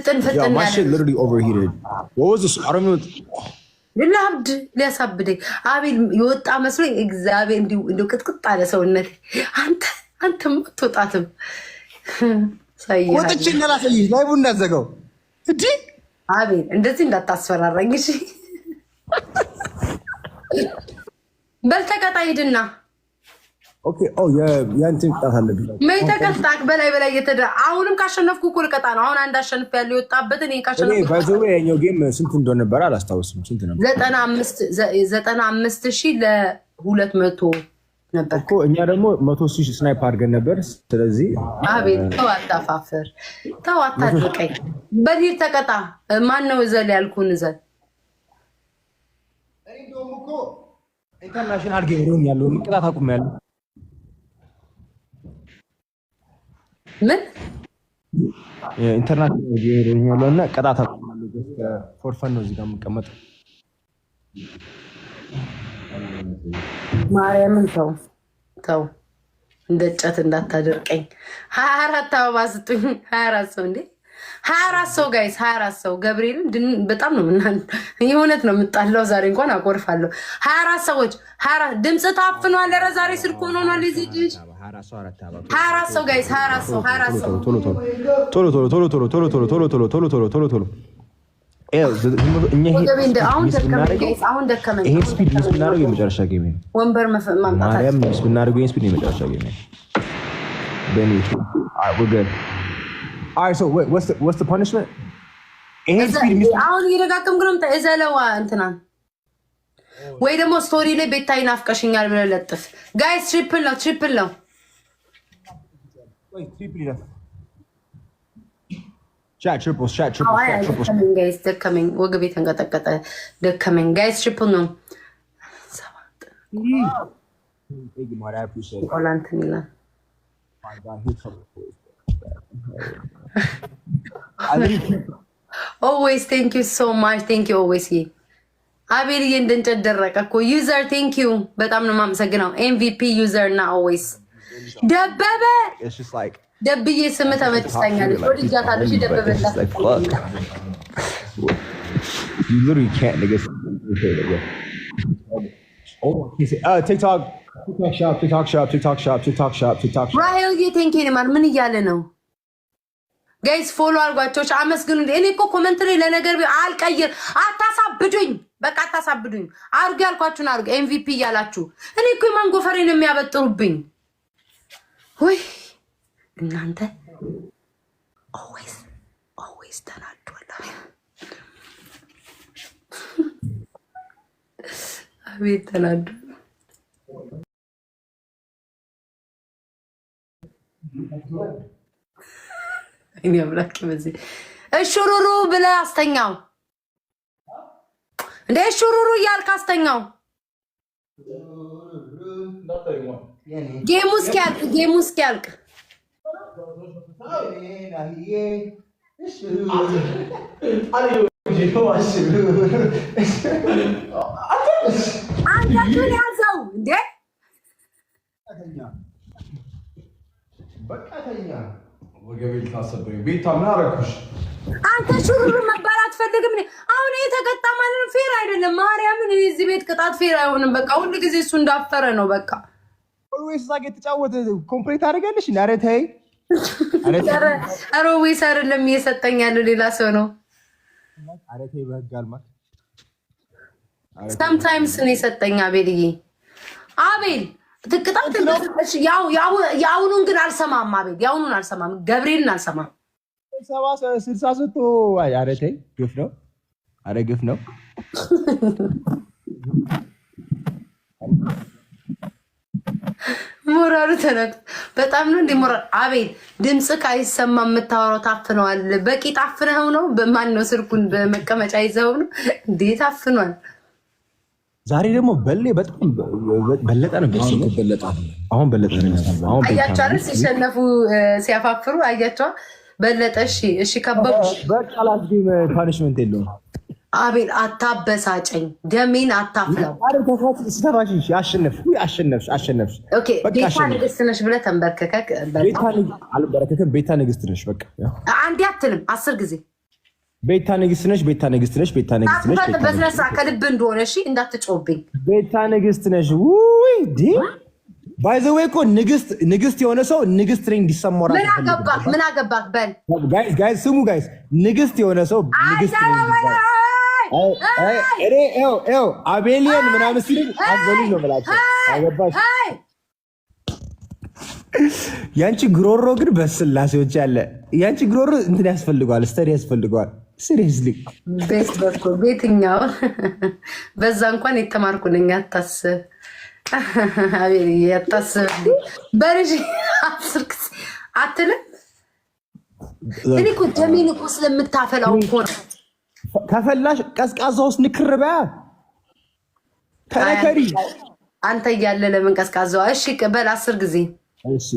Yo, my shit literally overheated. What was this? I don't know. ለላብድ ሊያሳብደኝ አቤል የወጣ መስሎኝ እግዚአብሔር እንዲሁ ቅጥቅጥ አለ ሰውነት። አንተም አትወጣትም ሳይያ ወጥቼ እንዳላሳይሽ ላይቡ እንዳዘጋው እንዴ አቤል እንደዚህ እንዳታስፈራራኝ እሺ። በል ተቀጣ ሂድና ኦኬ ኦ ያንተን ቅጣት አለብኝ ምን ተቀጣክ? በላይ የተደ አሁንም ካሸነፍኩ እኮ ልቀጣ ነው። አሁን አንድ አሸንፍ ያለው የወጣበትን ይሄን ካሸነፍኩ እኔ ባይዘው የኛው ጌም ስንት እንደሆነ ነበር አላስታውስም። ስንት ነበር? 95000 ለ200 ነበር እኮ። እኛ ደግሞ 100000 ስናይፕ አድርገን ነበር። ስለዚህ አቤት ተው አታፋፍር፣ ተው አታድርቀኝ። በዚህ ተቀጣ። ማን ነው ዘል ያልኩን ዘል? እኔ ደግሞ እኮ ኢንተርናሽናል ጌም ያለው ቅጣት አቁሜያለሁ። ምን ኢንተርናሽናል ጌም ያለውና ቅጣት አቁሜያለሁ። ጀስት ፎር ፈን ነው እዚህ ጋር የምቀመጠው። ማርያምን ተው እንደ ጨት እንዳታደርቀኝ። 24 አበባ ስጡኝ። 24 ሰው እንዴ 24 ሰው ጋይስ 24 ሰው ገብርኤልን በጣም ነው የእውነት ነው የምጣላው። ዛሬ እንኳን አቆርፋለሁ። 24 ሰዎች 24 ድምጽ ታፍኗል። ኧረ ዛሬ ስልክ ሆኗል። እዚህ ልጅ 24 ሰው ጋይስ 24 ሰው ቶሎ አሁን ደከመኝ። ይሄ ስፒድ ስናደርገው የመጨረሻ ጌም ነው። ወንበር ማምጣት ማርያም ስናደርገው ይሄ ስፒድ የመጨረሻ ጌም ነው። Benny, all right, we're good. All right, so what's the punishment? አሁን እየደጋገምኩ ነው። እዘለዋ እንትና ወይ ደግሞ ስቶሪ ላይ ቤታይ ናፍቀሽኛል ብለህ ለጥፍ። ጋይስ ትሪፕል ነው። Wait, triple ነው። Chat triple. Guys, ደከመኝ። ወገቤ ተንቀጠቀጠ። ደከመኝ። ጋይስ ትሪፕል ነው። Thank you, Mark. I appreciate it. ኦላንት ሚላ always thank you so much. Thank you always. አቤልዬ እንደንጨት ደረቀ እኮ ዩዘር ቴንክ ዩ በጣም ነው የማመሰግነው። MVP ዩዘር እና always ደበበ ደብዬ ስም ተመችታኛለች። ወድጃታለሁ። እሺ ደበበ You literally can't nigga. Oh, TikTok shop. ራሄል ቴንክ ዩ ማን ምን እያለ ነው? ጋይስ ፎሎ አድርጓቸው አመስግኑ። እኔ እኮ ኮሜንት ላይ ለነገር አልቀይር አታሳብዱኝ። በቃ አታሳብዱኝ። አርጉ ያልኳችሁን አርጉ። MVP እያላችሁ እኔ እኮ ማን ጎፈሬን የሚያበጥሩብኝ ወይ እናንተ always ተናዷል። አቤት ተናዱ። እኔ አምላክ በዚህ እሹሩሩ ብለህ አስተኛው እንደ እሹሩሩ እያልክ አስተኛው። ጌሙ እስኪያልቅ አንተን ያዘው እንዴ በቃተኛ ወገቤል ታሰበኝ ቤታ ምን አረኩሽ? አንተ ሹሩሩ መባል አትፈልግም። አሁን የተቀጣ ማለት ነው። ፌር አይደለም። ማርያምን እዚህ ቤት ቅጣት ፌር አይሆንም። በቃ ሁሉ ጊዜ እሱ እንዳፈረ ነው። በቃ ኦልዌይስ ላይክ የተጫወተ ኮምፕሊት አደረገልሽ። ኧረ ተይ ኧረ ወይስ አይደለም እየሰጠኝ ያለው ሌላ ሰው ነው። ኧረ ተይ በህግ አልማት sometimes ነው የሰጠኝ አቤልዬ። አቤል ትቅጣት እንደሰጠሽ ያውኑን ግን አልሰማም። አቤል ያውኑን አልሰማም። ገብርኤልን አልሰማም። 60 ሰጥቶ ኧረ ተይ ግፍ ነው። ኧረ ግፍ ነው። ሞራሉ ተነክቶ በጣም ነው እንደ ሞራል። አቤል ድምጽህ አይሰማም። የምታወራው ታፍነዋል። በቂ ታፍነው ነው። በማን ነው ስልኩን በመቀመጫ ይዘው ነው እንዴ? ታፍኗል። ዛሬ ደግሞ በጣም በለጠ ነው። አሁን በለጠ ነው። አሁን አያቸው አይደል ሲሸነፉ ሲያፋፍሩ አያቸው በለጠ። እሺ ከበቡሽ። በቃ ላስጊም ፓኒሽመንት የለውም። አቤል አታበሳጨኝ። ደሜን አታፍለው። አሸነፍሽ። ኦኬ ቤታ ንግስት ነሽ ብለህ ተንበርከከክ። ቤታ ንግስት ነሽ። በቃ አንዴ አትልም 10 ጊዜ ቤታ ንግስት ነሽ። ቤታ ንግስት ነሽ። ቤታ ንግስት ነሽ። በስነሳ ከልብ እንደሆነ እሺ፣ እንዳትጮብኝ። ቤታ ንግስት ነሽ። ውይ ዲ ባይ ዘ ዌይ እኮ ንግስት የሆነ ሰው ንግስት ነኝ እንዲሰማው ራሱ ምን አገባክ በል። ጋይስ ስሙ ጋይስ፣ ንግስት የሆነ ሰው ንግስት ነኝ አቤሊየን ምናምን ሲል አዘሉ ነው ብላችሁ አገባሽ። ያንቺ ግሮሮ ግን በስላሴዎች ያለ ያንቺ ግሮሮ እንትን ያስፈልገዋል፣ ስተዲ ያስፈልገዋል። ሲሪየስሊ ቤት በኩል ቤትኛው በዛ እንኳን የተማርኩ ነኝ። አታስብ አቤል ያታስብ በልጅ አስርክስ አትልም። እኔ እኮ ደሜን እኮ ስለምታፈላው እኮ ነው። ከፈላሽ ቀዝቃዛ ውስጥ ንክር በያ ተነከሪ። አንተ እያለ ለምን ቀዝቃዛው? እሺ በል 10 ጊዜ እሺ።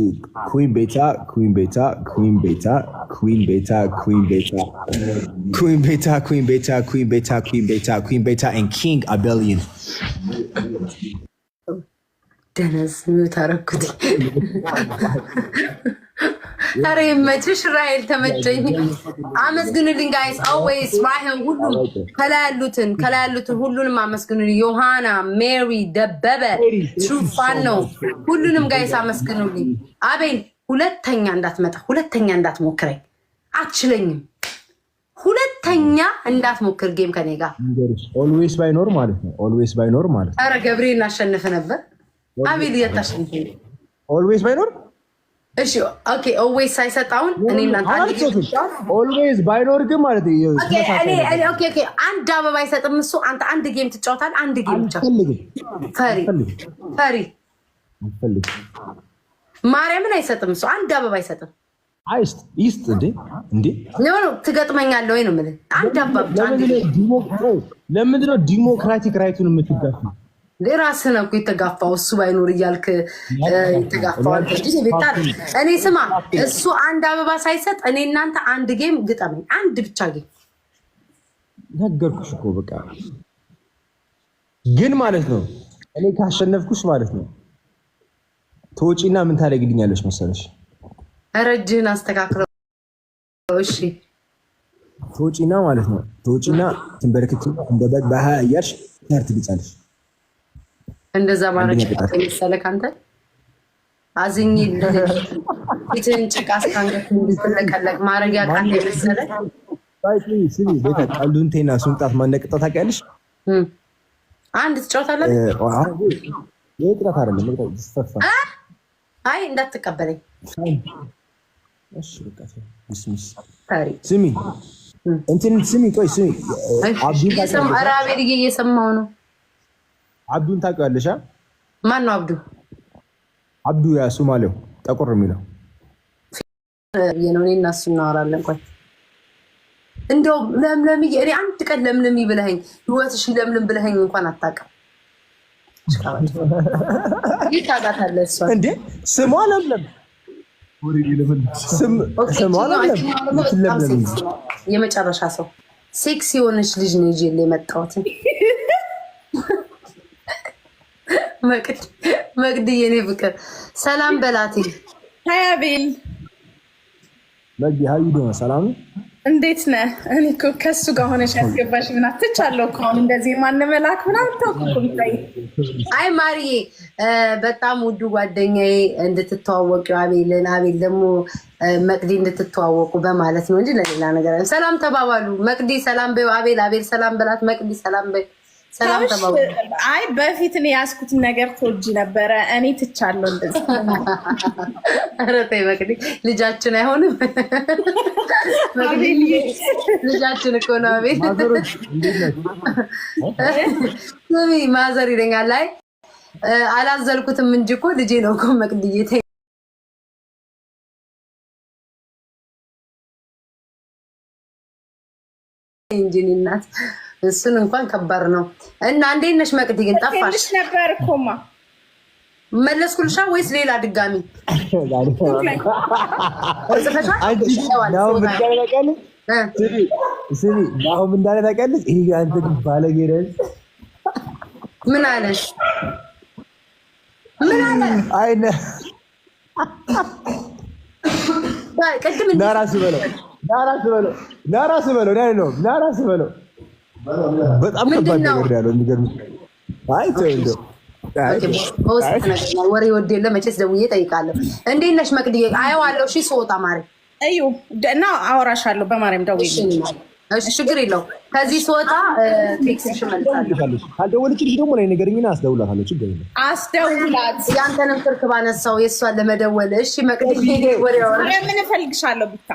ኩዊን ቤታ ኩዊን ቤታ ኩዊን ቤታ ኩዊን ቤታ ኩዊን ቤታ ኩዊን ቤታ ኩዊን ቤታ ኩዊን ቤታ ኩዊን ቤታ ኩዊን ቤታ and king Abelian ደነስ ሚውት አደረኩት። ኧረ ይመችሽ ራሔል፣ ተመቸኝ። አመስግኑልኝ ጋይስ ኦልዌይስ ራሔል፣ ሁሉም ከላይ ያሉትን ሁሉንም አመስግኑልኝ። ዮሐና፣ ሜሪ፣ ደበበ፣ ሹፋን ነው ሁሉንም ጋይስ አመስግኑልኝ። አቤል ሁለተኛ እንዳትመጣ፣ ሁለተኛ እንዳትሞክረኝ፣ አትችለኝም። ሁለተኛ እንዳትሞክር ጌም ከኔ ጋር ኦልዌይስ ባይኖር ማለት ነው። ኦልዌይስ ባይኖር ማለት ነው። ኧረ ገብርኤል እናሸንፍ ነበር። አቤል እያታሸንፍ ኦልዌይስ ባይኖር እሺ ኦኬ። ኦልዌይስ ሳይሰጣውን እኔ እናንተ ኦልዌይስ ባይኖር ግን ማለት ነው። ኦኬ አንድ አበባ አይሰጥም እሱ። አንተ አንድ ጌም ትጫወታለህ። አንድ ጌም ብቻ ፈሪ ማርያምን አይሰጥም እሱ። አንድ አበባ አይሰጥም። አይስት ኢስት እንዴ ነው ትገጥመኛለህ ወይ ነው የምልህ። አንድ አበባ ብቻ። ለምንድን ነው ዲሞክራቲክ ራይቱን የምትጋፋው? ራስህ ነው እኮ የተጋፋው። እሱ ባይኖር እያልክ የተጋፋው አንተ እንጂ ቤታ። እኔ ስማ፣ እሱ አንድ አበባ ሳይሰጥ እኔ እናንተ አንድ ጌም ግጠመኝ። አንድ ብቻ ጌም ነገርኩሽ እኮ በቃ። ግን ማለት ነው እኔ ካሸነፍኩሽ ማለት ነው ትወጪና ምን ታደርግልኛለሽ መሰለሽ? ኧረ እጅህን አስተካክለው እሺ። ትወጪና ማለት ነው ትወጪና ትንበረክኪና እንደ በግ በሀያ እያልሽ ታርት ትልጫለሽ። እንደዛ ማድረግ መሰለህ አንተ? አዝኝ ፊትህን ጭቃ እስካንገት እንድትለቀለቅ ማድረግ ያቃተህ መሰለህ? ስሚ ቤታ፣ ቀልዱን ተይና እሱን ቅጣት ማነቅጣት ታውቂያለሽ? አንድ ትጫወታለህ? ይሄ ቅጣት አይደለም። አይ እንዳትቀበለኝ። እሺ በቃ ስሚ እንትን ስሚ፣ ቆይ ስሚ። አቤል እየሰማሁ ነው። አብዱን ታውቂዋለሽ? ማን ነው አብዱ? አብዱ ያ ሶማሌው ጠቆር የሚለው የነው። እኔና እሱ እናወራለን። ቆይ እንደው ለምለም እኔ አንድ ቀን ለምለም ብለኸኝ ህይወትሽ ለምለም ብለኸኝ እንኳን አታውቅም። ይታጋታለህ እሷ እንዴ? ስሟ ለምለም ስሟ ለምለም። የመጨረሻ ሰው ሴክስ የሆነች ልጅ ነው ይዤ የመጣሁት። መቅድ የኔ ፍቅር ሰላም በላቴ። ሀይ አቤል መቅዲ ሀዩ ደ ሰላም እንዴት ነህ? እኔ እኮ ከሱ ጋር ሆነሽ ያስገባሽ ምን አትቻለሁ እኮ አሁን እንደዚህ ማን መላክ ምናምን ታውቁም። አይ ማርዬ በጣም ውዱ ጓደኛዬ እንድትተዋወቂው አቤልን፣ አቤል ደግሞ መቅዲ እንድትተዋወቁ በማለት ነው እንጂ ለሌላ ነገር አይደለም። ሰላም ተባባሉ። መቅዲ ሰላም በይው፣ አቤል ሰላም በላት፣ መቅዲ ሰላም በይ። ሰላም ተባባሉ። አይ በፊት እኔ ያዝኩትን ነገር ትወጂ ነበረ፣ እኔ ትቻለሁ እንደዚህ። ኧረ ተይ መቅዲ፣ ልጃችን አይሆንም። ልጃችን እኮ ነው አቤል። ስሚ ማዘር ይለኛል። ላይ አላዘልኩትም እንጂ እኮ ልጄ ነው እኮ መቅድዬ። እንጂኒ እናት እሱን እንኳን ከባድ ነው። እና እንዴት ነሽ መቅዲ? ግን ጠፋሽ ነበር እኮማ። መለስኩልሻ ወይስ ሌላ ድጋሚ? አሁን እንዳለ ታውቂያለሽ? ይሄ አንተ ባለጌ ነሽ። ምን አለሽ? ምን አለ? አይነ ቅድም ራሱ በለው ናራስ በለው በጣም ከባድ ነገር ያለው የሚገርም አይ ተው ወሬ ወደ የለ መቼስ ደውዬ እጠይቃለሁ። እንዴት ነሽ መቅድዬ? አየዋለሁ። እሺ ስወጣ ማርያም እዩ እና አወራሻለሁ በማርያም ደውዬልኝ። እሺ ችግር የለውም። ከዚህ ስወጣ ቴክስት እመልሳለሁ። ካልደወለችልሽ ደግሞ ላይ ነገርኝና አስደውላታለሁ። ችግር የለም አስደውላት። ያንተንም ስልክ ባነሳው የእሷን ለመደወል። እሺ መቅድዬ ወሬ አወራ ምን እፈልግሻለሁ ብቻ።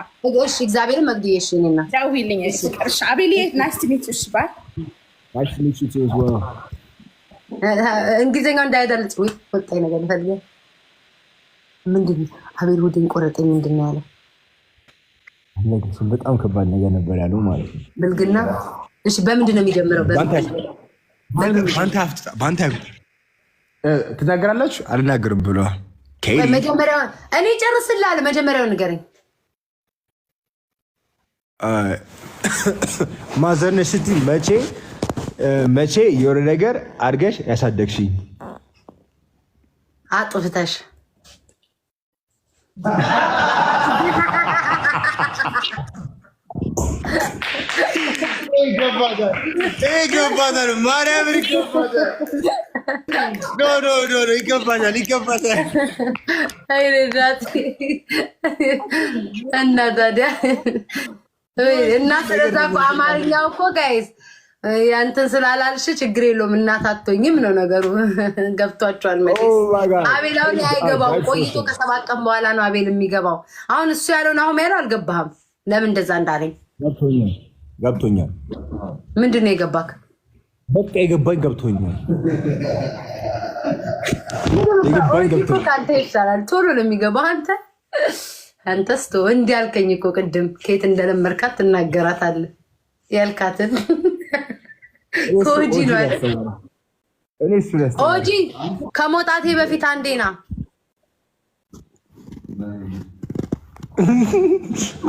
እሺ እግዚአብሔር መቅድዬ እሺ እኔና ደውይልኝ። እሺ ቅርሽ አቤል ናይስ ቱ ሚት ዩ ባይ ናይስ ቱ ሚት ዩ as well እንግሊዝኛው እንዳይደልጽ ወይ ወጣይ ነገር ፈልገ ምንድን ነው አቤል ወዲን ቆረጠኝ ምንድን ነው ያለው? ነገሩ በጣም ከባድ ነገር ነበር ያለው ማለት ነው። ብልግና እሺ በምንድን ነው የሚጀምረው? ባንተ ትናገራላችሁ አልናገርም ብለዋል። መጀመሪያው እኔ ጨርስልሃለሁ። መጀመሪያው ንገረኝ። ማዘርነሽ ስትይ መቼ የሆነ ነገር አድርገሽ ያሳደግሽኝ አጥፍተሽ ይገባታል። ማርያም ይገባታል። ኖ ይገባታል። እና ታዲያ እና ስለዛ እኮ አማርኛው እኮ ጋይስ ያንተን ስላላልሽ ችግር የለውም። እናት አትሆኝም ነው ነገሩ። ገብቷቸዋል መቼስ። አቤል አሁን አይገባው ቆይቶ ከ7 ቀን በኋላ ነው አቤል የሚገባው። አሁን እሱ ያለውን አሁን ያለው አልገባህም። ለምን እንደዛ እንዳለኝ ገብቶኛል። ምንድን ነው የገባክ? በቃ የገባኝ ገብቶኛል። ከአንተ ይሻላል። ቶሎ ነው የሚገባው። አንተስ ተው እንዲህ ያልከኝ እኮ ቅድም ከየት እንደለመድካት ትናገራታለህ ያልካትን ኦጂ ነው አይደል? ኦጂ ከመውጣቴ በፊት አንዴና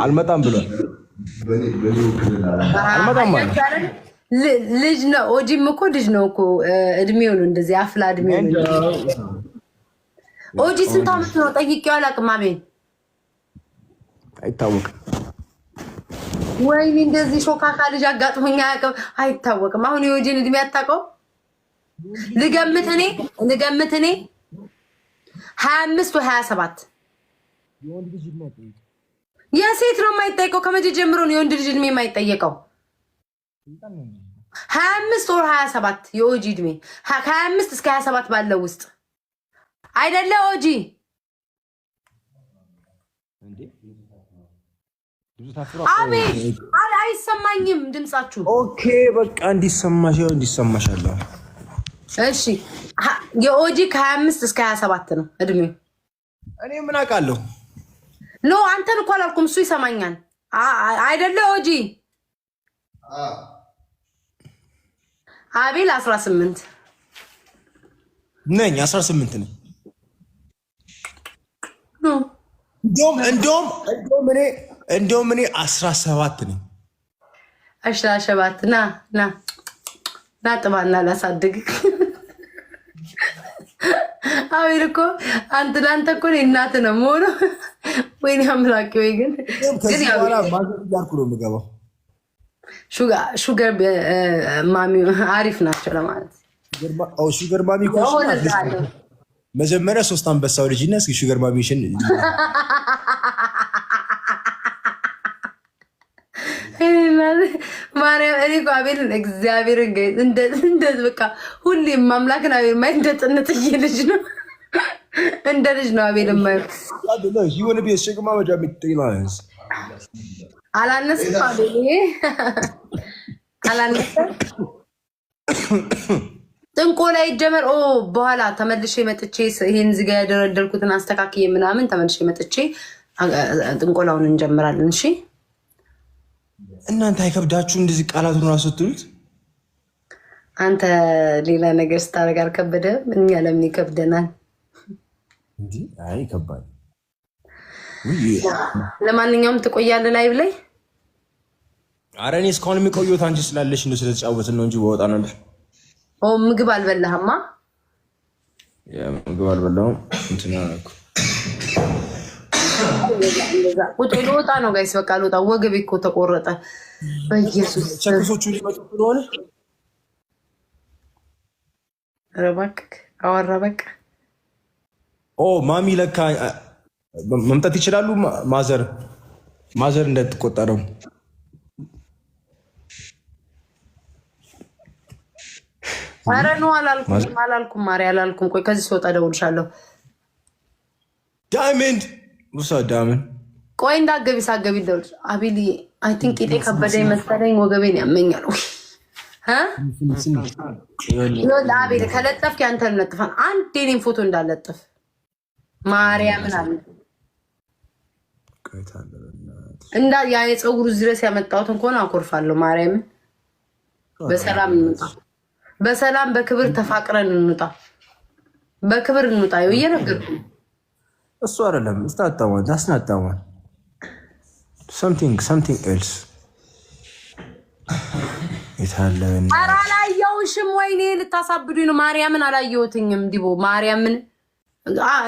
አልመጣም ብሏል። አልመጣም ማለት ልጅ ነው። ኦጂም እኮ ልጅ ነው እኮ እድሜው ነው እንደዚህ አፍላ እድሜው ነው። ኦጂ ስንት ዓመት ነው? ጠይቄው አላውቅም። አቤል አይታወቅም። ወይኔ እንደዚህ ሾካካ ልጅ አጋጥሞኝ አያውቅም። አይታወቅም። አሁን የኦጂን እድሜ አታውቀው? ልገምት እኔ 25 ወይ 27 የሴት ነው የማይጠየቀው። ከመቼ ጀምሮ ነው የወንድ ልጅ እድሜ የማይጠየቀው? 25 ወይ 27 የኦጂ እድሜ ከ25 እስከ 27 ባለው ውስጥ አይደለ? ኦጂ አቤት አይሰማኝም ድምጻችሁ። ኦኬ በቃ እንዲሰማሻለሁ። እሺ የኦጂ ከ25 እስከ 27 ነው እድሜው። እኔ ምን አውቃለሁ? ኖ አንተን እኮ አላልኩም፣ እሱ ይሰማኛል አይደለ? ኦጂ አቤል 18 ነኝ። 18 ነኝ። እንደውም እኔ 17 ነኝ። 17 ና ጥባና ላሳድግ። አቤል እኮ ለአንተ እኮ እናት ነው መሆኑ። ወይኔ አምላኬ! ወይ ግን ያልኩ ነው የምገባው። ሹገር ማሚ አሪፍ ናቸው ለማለት ሹገር ማሚ መጀመሪያ 3 አንበሳው ልጅና እስኪ ሹገር ማሚሽን ማርያም እኔ እኮ አቤልን እግዚአብሔርን እንደ በቃ ሁሌም ማምላክን አቤል ማየት እንደ ጥንጥዬ ልጅ ነው፣ እንደ ልጅ ነው አቤል ማየት። አላነስም አቤል አላነስም። ጥንቆላ ይጀመር። በኋላ ተመልሼ መጥቼ ይሄን እዚህ ጋር ያደረደርኩትን አስተካክዬ ምናምን ተመልሼ መጥቼ ጥንቆላውን እንጀምራለን። እሺ እናንተ አይከብዳችሁ እንደዚህ ቃላቱን ራሱ ስትሉት? አንተ ሌላ ነገር ስታደርግ አልከበደም? እኛ ለምን ይከብደናል? እንዴ አይ ከባድ። ለማንኛውም ትቆያለህ ላይቭ ላይ? ኧረ እኔ እስካሁን የሚቆየው አንቺ ስላለሽ ነው፣ ስለተጫወትን ነው እንጂ በወጣ ነበር። ምግብ ቁጭ ልወጣ ነው ጋይስ። በቃ ልወጣ። ወገቤ እኮ ተቆረጠ። በኢየሱስ ቸክሶቹ ሊመጡ ስለሆነ ረባክ አወራ በቃ ማሚ ለካ መምጣት ይችላሉ። ማዘር እንደተቆጠረው ኧረ ነው አላልኩም ማሪ አላልኩም። ቆይ ከዚህ ሲወጣ እደውልልሻለሁ። ዳይመንድ ውሳ ዳይመንድ ቆይ እንዳትገቢ ሳትገቢ እደውልልሽ። አቤል አይ ቲንክ ቂጤ ከበደኝ መሰለኝ ወገቤን ያመኛል። አቤል ከለጠፍክ ያንተን ለጥፋን አንድ የኔን ፎቶ እንዳለጥፍ ማርያምን አለ እንዳ ያ የፀጉሩ ድረስ ያመጣሁትን ከሆነ አኮርፋለሁ። ማርያምን በሰላም እንውጣ፣ በሰላም በክብር ተፋቅረን እንውጣ፣ በክብር እንውጣ። እየነገርኩ እሱ አይደለም ስታጣዋን ዳስናጣዋን something else ይታለን። ኧረ አላየሁሽም። ወይኔ ልታሳብዱኝ ነው። ማርያምን አላየሁትኝም። ዲቦ ማርያምን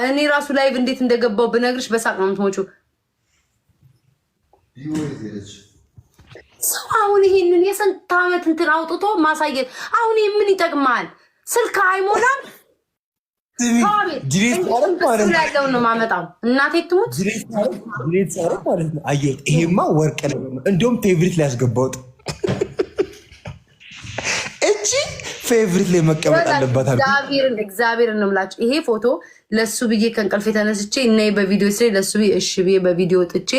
እኔ ራሱ ላይቭ እንዴት እንደገባው ብነግርሽ በሳቅ ነው የምትሞጪው። ሰው አሁን ይሄንን የስንት ዓመት እንትን አውጥቶ ማሳየት አሁን ምን ይጠቅማል? ስልክ አይሞላም። ያለው ነው ማመጣው። እናቴ ትሙት ይሄማ ወርቅ ነው። እንዲሁም ፌቨሪት ላይ ያስገባውጥ እቺ ፌቨሪት ላይ መቀመጥ አለባት። እግዚአብሔርን ነው የምላችሁ። ይሄ ፎቶ ለሱ ብዬ ከእንቅልፍ የተነስቼ እና በቪዲዮ ስለ ለሱ ብዬ እሺ ብዬ በቪዲዮ ጥቼ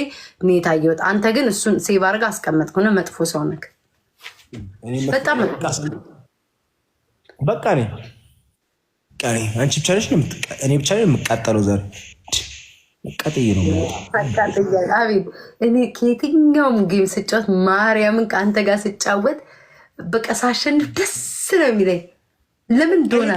እኔ ታየሁት። አንተ ግን እሱን ሴቭ አድርገህ አስቀመጥኩና መጥፎ ሰው ነህ። በጣም በቃ ነኝ አንቺ ብቻ ነሽ እኔ ብቻ ነኝ የምቃጠለው። ዛሬ ቀጥዬ ነው አቤት። እኔ ከየትኛውም ጌም ስጫወት ማርያምን ከአንተ ጋር ስጫወት በቃ ሳሸንፍ ደስ ነው የሚለኝ። ለምን እንደሆነ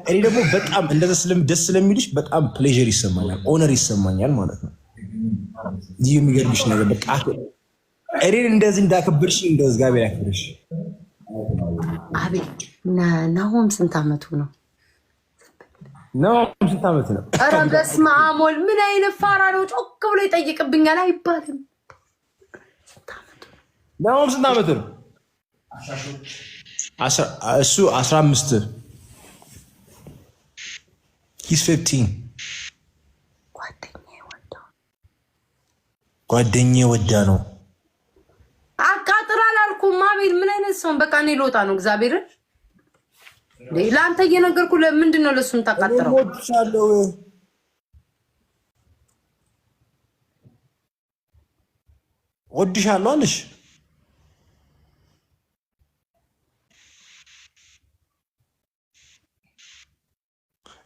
እኔ ደግሞ በጣም እንደዛ ደስ ስለሚልሽ በጣም ፕሌዥር ይሰማኛል፣ ኦነር ይሰማኛል ማለት ነው። ይህ የሚገርምሽ ነገር በቃ እኔን እንደዚህ እንዳከብርሽ እንደው እግዚአብሔር ያክብርሽ። አቤት ናሆም ስንት ዓመቱ ነው? ናሆም ስንት ዓመት ነው? ኧረ በስመ አብ ወልድ። ምን አይነት ፋራ ነው? ጮክ ብሎ ይጠይቅብኛል አይባልም። ናሆም ስንት ዓመት ነው? እሱ 15 ሂስ 15 ጓደኛዬ ወዳ ነው። አቃጥራ አላልኩም። አቤል ምን አይነት ሰውን? በቃ እኔ ልወጣ ነው። እግዚአብሔርን ለአንተ እየነገርኩ ለምንድን ነው ለእሱ የምታቃጥረው? ወድሻለሁ አለሽ።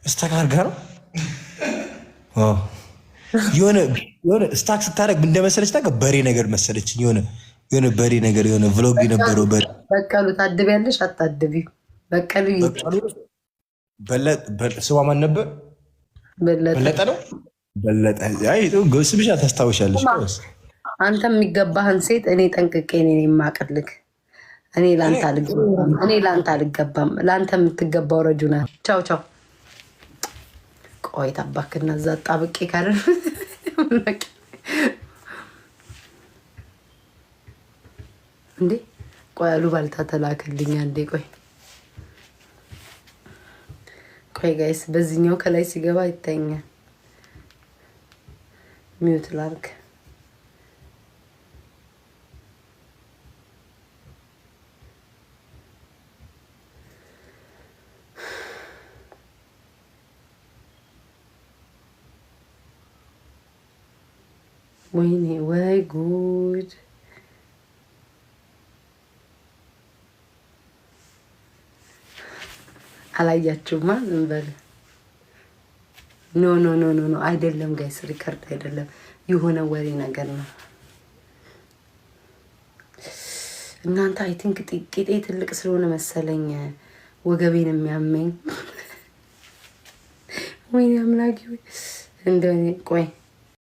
እስተካርጋ ነው የሆነ ስታክ ስታደርግ እንደመሰለች ታውቃ በሬ ነገር መሰለች። የሆነ በሬ ነገር የሆነ ቭሎግ የነበረው በሬ በቀሉ ታድቢያለሽ አታድቢ? በቀሉ ስሟ ማን ነበር? በለጠ ነው። በለጠ ስብሻ ታስታውሻለች። አንተ የሚገባህን ሴት እኔ ጠንቅቄ እኔ የማቅልግ እኔ ለአንተ አልገባም። ለአንተ የምትገባው ረጁ ናት። ቻው ቻው። ቆይ ታባክና እዛ ጣብቄ ካለ እንዴ ቆይ አሉባልታ ተላከልኝ። አንዴ ቆይ ጋይስ፣ በዚህኛው ከላይ ሲገባ ይታኛል። ሚውት ላርግ። ወይኔ ወይ ጉድ! አላያችሁማ? ዝም በል። ኖ አይደለም ጋይስ፣ ሪከርድ አይደለም፣ የሆነ ወሬ ነገር ነው። እናንተ አይ ቲንክ ቂጤ ትልቅ ስለሆነ መሰለኝ ወገቤን የሚያመኝ። ወይኔ አምላኬ እንደኔ ቆይ